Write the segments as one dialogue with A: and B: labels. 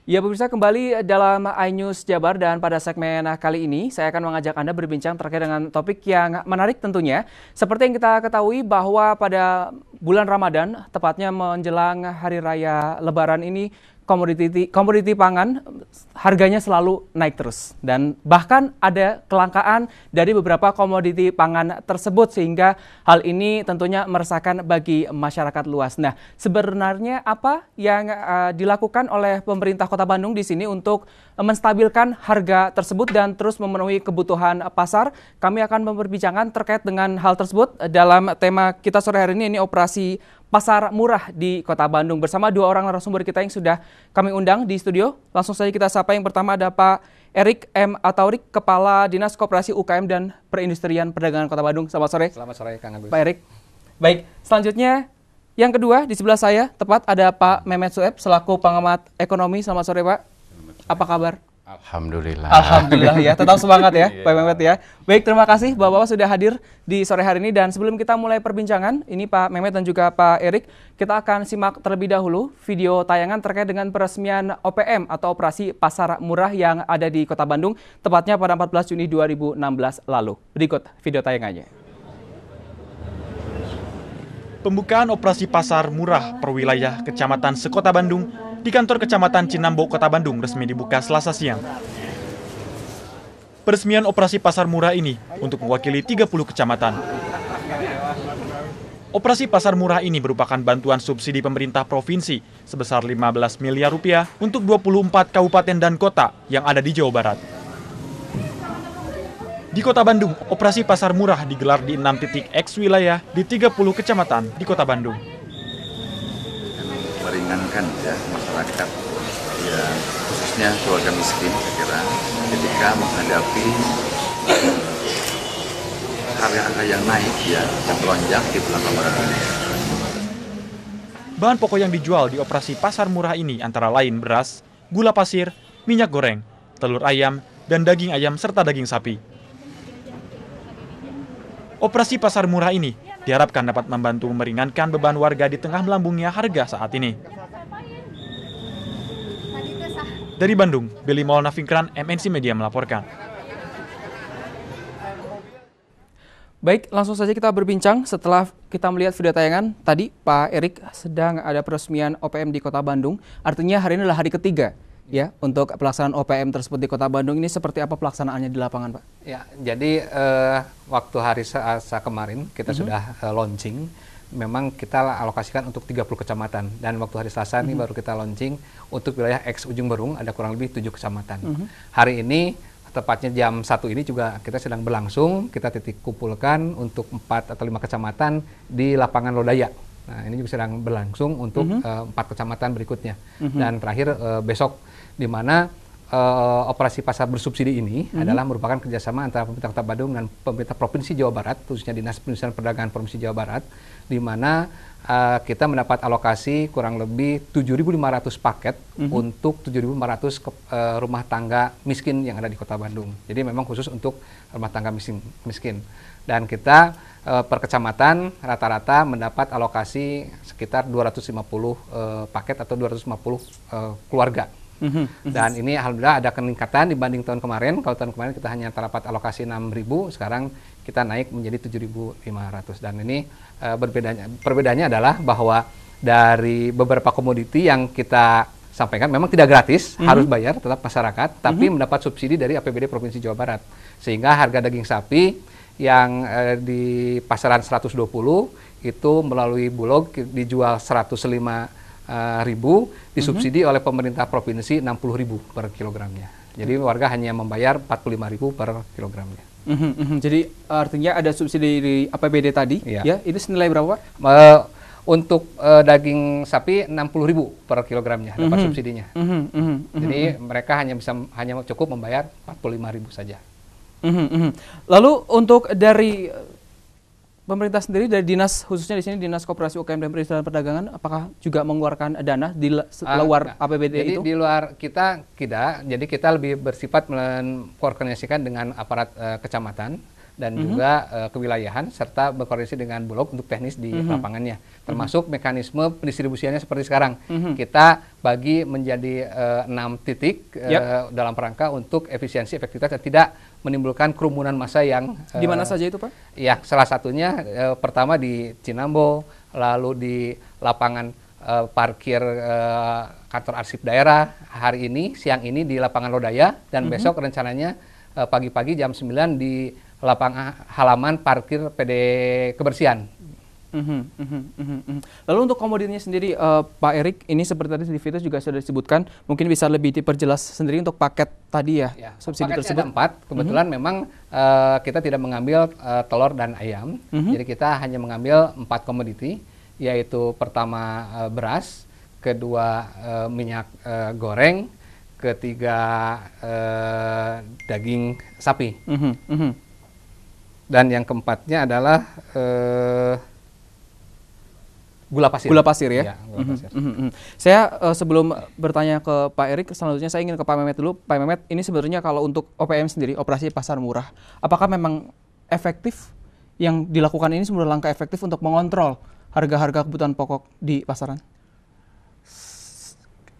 A: Ya pemirsa, kembali dalam iNews Jabar dan pada segmen kali ini saya akan mengajak Anda berbincang terkait dengan topik yang menarik tentunya. Seperti yang kita ketahui bahwa pada bulan Ramadan, tepatnya menjelang Hari Raya Lebaran ini, komoditi pangan harganya selalu naik terus. Dan bahkan ada kelangkaan dari beberapa komoditi pangan tersebut sehingga hal ini tentunya meresahkan bagi masyarakat luas. Nah, sebenarnya apa yang dilakukan oleh pemerintah Kota Bandung di sini untuk menstabilkan harga tersebut dan terus memenuhi kebutuhan pasar? Kami akan memperbincangkan terkait dengan hal tersebut dalam tema kita sore hari ini operasi Pasar Murah di Kota Bandung bersama dua orang narasumber kita yang sudah kami undang di studio. Langsung saja kita sapa. Yang pertama ada Pak Erik M. Ataurik, Kepala Dinas Koperasi UKM dan Perindustrian Perdagangan Kota Bandung. Selamat sore.
B: Selamat sore Kang Agus.
A: Pak Erik. Baik, selanjutnya yang kedua di sebelah saya tepat ada Pak Mehmet Sueb selaku pengamat ekonomi. Selamat sore Pak. Apa kabar?
C: Alhamdulillah.
A: Alhamdulillah ya, tetap semangat ya Pak Mehmet ya. Baik, terima kasih Bapak-Bapak sudah hadir di sore hari ini. Dan sebelum kita mulai perbincangan, ini Pak Mehmet dan juga Pak Erik, kita akan simak terlebih dahulu video tayangan terkait dengan peresmian OPM atau Operasi Pasar Murah yang ada di Kota Bandung, tepatnya pada 14 Juni 2016 lalu. Berikut video tayangannya.
D: Pembukaan operasi pasar murah per wilayah Kecamatan Sekota Bandung di kantor Kecamatan Cinambo, Kota Bandung resmi dibuka Selasa siang. Peresmian operasi pasar murah ini untuk mewakili 30 kecamatan. Operasi pasar murah ini merupakan bantuan subsidi pemerintah provinsi sebesar 15 miliar rupiah untuk 24 kabupaten dan kota yang ada di Jawa Barat. Di Kota Bandung, operasi pasar murah digelar di 6 titik X wilayah di 30 kecamatan di Kota Bandung.
C: Meringankan ya masyarakat, ya khususnya keluarga miskin saya kira ketika menghadapi harga-harga yang naik ya, yang melonjak di bulan Ramadan.
D: Bahan pokok yang dijual di operasi pasar murah ini antara lain beras, gula pasir, minyak goreng, telur ayam, dan daging ayam serta daging sapi. Operasi pasar murah ini diharapkan dapat membantu meringankan beban warga di tengah melambungnya harga saat ini. Dari Bandung, Billy Maulana Fikran, MNC Media melaporkan.
A: Baik, langsung saja kita berbincang setelah kita melihat video tayangan. Tadi Pak Erik sedang ada peresmian OPM di Kota Bandung, artinya hari ini adalah hari ketiga. Ya, untuk pelaksanaan OPM tersebut di Kota Bandung ini seperti apa pelaksanaannya di lapangan, Pak?
B: Ya, jadi waktu hari Selasa kemarin kita sudah launching. Memang kita alokasikan untuk 30 kecamatan dan waktu hari Selasa ini baru kita launching untuk wilayah X Ujung Berung ada kurang lebih 7 kecamatan. Hari ini tepatnya jam 1 ini juga kita sedang berlangsung, kita titik kumpulkan untuk 4 atau 5 kecamatan di lapangan Lodaya. Nah, ini juga sedang berlangsung untuk 4 kecamatan berikutnya. Dan terakhir besok di mana operasi pasar bersubsidi ini adalah merupakan kerjasama antara pemerintah Kota Bandung dan pemerintah Provinsi Jawa Barat, khususnya Dinas Perindustrian Perdagangan Provinsi Jawa Barat, di mana kita mendapat alokasi kurang lebih 7.500 paket untuk 7.500 rumah tangga miskin yang ada di Kota Bandung. Jadi memang khusus untuk rumah tangga miskin. Dan kita per kecamatan rata-rata mendapat alokasi sekitar 250 paket atau 250 keluarga. Dan ini alhamdulillah ada peningkatan dibanding tahun kemarin. Kalau tahun kemarin kita hanya terdapat alokasi 6.000, sekarang kita naik menjadi 7.500. Dan ini perbedaannya adalah bahwa dari beberapa komoditi yang kita sampaikan memang tidak gratis, harus bayar tetap masyarakat, tapi mendapat subsidi dari APBD Provinsi Jawa Barat. Sehingga harga daging sapi yang di pasaran 120 itu melalui Bulog dijual 105.000, disubsidi oleh pemerintah provinsi 60.000 per kilogramnya. Jadi warga hanya membayar 45.000 per kilogramnya.
A: Jadi artinya ada subsidi di APBD tadi, ya? Ini senilai berapa, Pak?
B: Untuk daging sapi 60.000 per kilogramnya dapat subsidinya. Jadi mereka hanya cukup membayar 45.000 saja.
A: Lalu untuk dari pemerintah sendiri, dari dinas, khususnya di sini Dinas Koperasi UKM dan Perindustrian Perdagangan, apakah juga mengeluarkan dana di luar APBD
B: jadi
A: itu?
B: Di luar kita tidak, jadi kita lebih bersifat mengkoordinasikan dengan aparat kecamatan dan juga kewilayahan serta berkoordinasi dengan Bulog untuk teknis di lapangannya, termasuk mekanisme pendistribusiannya seperti sekarang. Kita bagi menjadi 6 titik dalam rangka untuk efisiensi, efektivitas dan tidak menimbulkan kerumunan massa yang
A: di mana saja itu, Pak?
B: Ya, salah satunya pertama di Cinambo, lalu di lapangan parkir kantor arsip daerah hari ini, siang ini di lapangan Lodaya, dan besok rencananya pagi-pagi jam 9 di lapangan halaman parkir PD Kebersihan.
A: Lalu untuk komoditinya sendiri, Pak Erik, ini seperti tadi di Vitus juga sudah disebutkan, mungkin bisa lebih diperjelas sendiri untuk paket tadi ya, subsidi tersebut.
B: Ada 4, kebetulan memang kita tidak mengambil telur dan ayam, jadi kita hanya mengambil 4 komoditi, yaitu pertama beras, kedua minyak goreng, ketiga daging sapi. Dan yang keempatnya adalah gula pasir.
A: Gula pasir ya?
B: Ya, gula pasir.
A: Saya sebelum bertanya ke Pak Erik, selanjutnya saya ingin ke Pak Mehmet dulu. Pak Mehmet, ini sebenarnya kalau untuk OPM sendiri, operasi pasar murah, apakah memang efektif yang dilakukan ini sebenarnya langkah efektif untuk mengontrol harga-harga kebutuhan pokok di pasaran?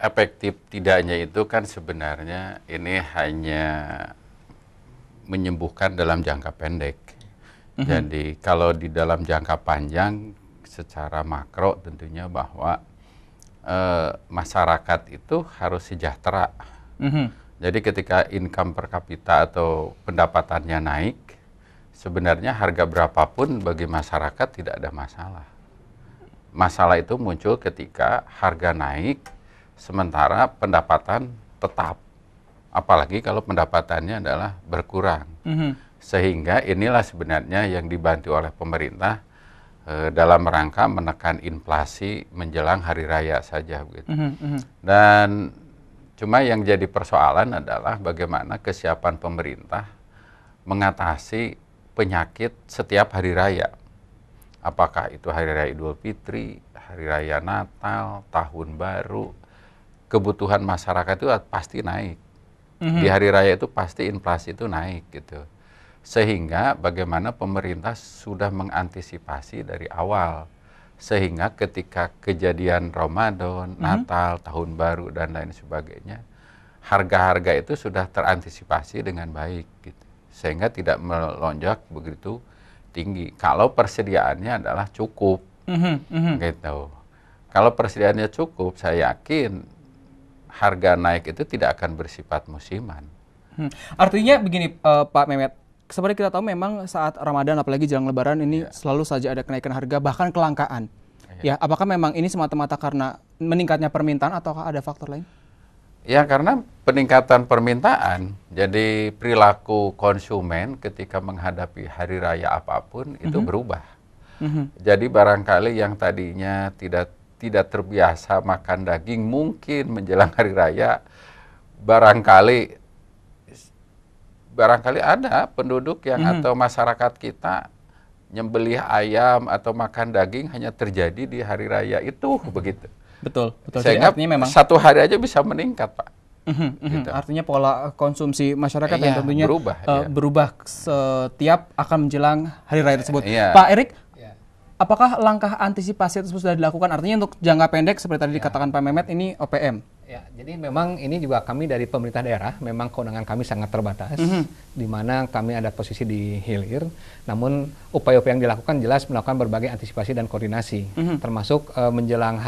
E: Efektif tidaknya itu kan sebenarnya ini hanya menyembuhkan dalam jangka pendek. Jadi kalau di dalam jangka panjang secara makro tentunya bahwa masyarakat itu harus sejahtera. Jadi ketika income per kapita atau pendapatannya naik, sebenarnya harga berapapun bagi masyarakat tidak ada masalah. Masalah itu muncul ketika harga naik sementara pendapatan tetap. Apalagi kalau pendapatannya adalah berkurang. Sehingga inilah sebenarnya yang dibantu oleh pemerintah dalam rangka menekan inflasi menjelang hari raya saja begitu. Dan cuma yang jadi persoalan adalah bagaimana kesiapan pemerintah mengatasi penyakit setiap hari raya. Apakah itu hari raya Idul Fitri, hari raya Natal, Tahun Baru, kebutuhan masyarakat itu pasti naik. Di hari raya itu pasti inflasi itu naik gitu. Sehingga bagaimana pemerintah sudah mengantisipasi dari awal. Sehingga ketika kejadian Ramadan, Natal, Tahun Baru, dan lain sebagainya, harga-harga itu sudah terantisipasi dengan baik. Gitu. Sehingga tidak melonjak begitu tinggi. Kalau persediaannya adalah cukup. Gitu. Kalau persediaannya cukup, saya yakin harga naik itu tidak akan bersifat musiman.
A: Artinya begini, Pak Mehmet. Seperti kita tahu memang saat Ramadan apalagi jelang Lebaran ini selalu saja ada kenaikan harga bahkan kelangkaan. Ya, apakah memang ini semata-mata karena meningkatnya permintaan ataukah ada faktor lain?
E: Ya, karena peningkatan permintaan. Jadi perilaku konsumen ketika menghadapi hari raya apapun itu berubah. Jadi barangkali yang tadinya tidak terbiasa makan daging mungkin menjelang hari raya barangkali ada penduduk yang atau masyarakat kita nyembelih ayam atau makan daging hanya terjadi di hari raya itu begitu.
A: Betul.
E: Sehingga memang satu hari aja bisa meningkat, Pak.
A: Gitu. Artinya pola konsumsi masyarakat yang tentunya berubah setiap akan menjelang hari raya tersebut. Pak Erik, apakah langkah antisipasi tersebut sudah dilakukan? Artinya untuk jangka pendek seperti tadi dikatakan Pak Mehmet ini OPM.
B: Ya, jadi memang ini juga kami dari pemerintah daerah, memang kewenangan kami sangat terbatas, di mana kami ada posisi di hilir. Namun upaya-upaya yang dilakukan jelas melakukan berbagai antisipasi dan koordinasi, termasuk menjelang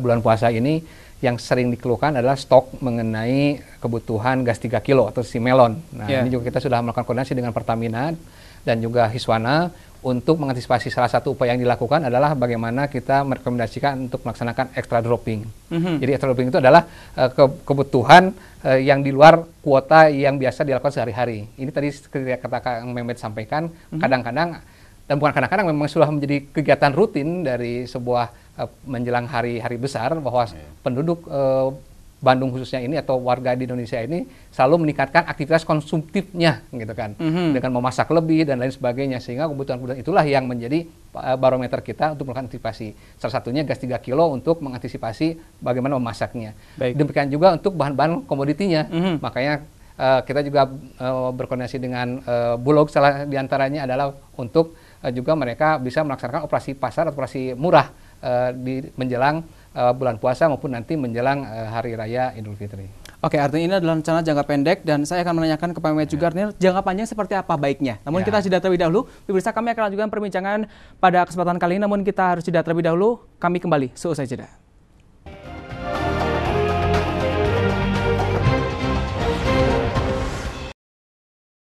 B: bulan puasa ini yang sering dikeluhkan adalah stok mengenai kebutuhan gas 3 kilo atau si melon. Nah, ini juga kita sudah melakukan koordinasi dengan Pertamina dan juga Hiswana untuk mengantisipasi. Salah satu upaya yang dilakukan adalah bagaimana kita merekomendasikan untuk melaksanakan extra dropping. Jadi extra dropping itu adalah kebutuhan yang di luar kuota yang biasa dilakukan sehari-hari. Ini tadi seperti kata Kang Mehmet sampaikan, kadang-kadang dan bukan kadang-kadang memang sudah menjadi kegiatan rutin dari sebuah menjelang hari-hari besar bahwa penduduk Bandung khususnya ini atau warga di Indonesia ini selalu meningkatkan aktivitas konsumtifnya gitu kan, dengan memasak lebih dan lain sebagainya, sehingga kebutuhan-kebutuhan itulah yang menjadi barometer kita untuk melakukan antisipasi. Salah satunya gas 3 kilo untuk mengantisipasi bagaimana memasaknya. Demikian juga untuk bahan-bahan komoditinya. Makanya kita juga berkoordinasi dengan Bulog, salah diantaranya adalah untuk juga mereka bisa melaksanakan operasi pasar, operasi murah di menjelang bulan puasa maupun nanti menjelang Hari Raya Idul Fitri.
A: Oke, artinya ini adalah rencana jangka pendek dan saya akan menanyakan ke Pak Mehmet juga jangka panjang seperti apa baiknya. Namun kita jeda terlebih dahulu. Pemirsa, kami akan lanjutkan perbincangan pada kesempatan kali ini, namun kita harus jeda terlebih dahulu. Kami kembali seusai jeda.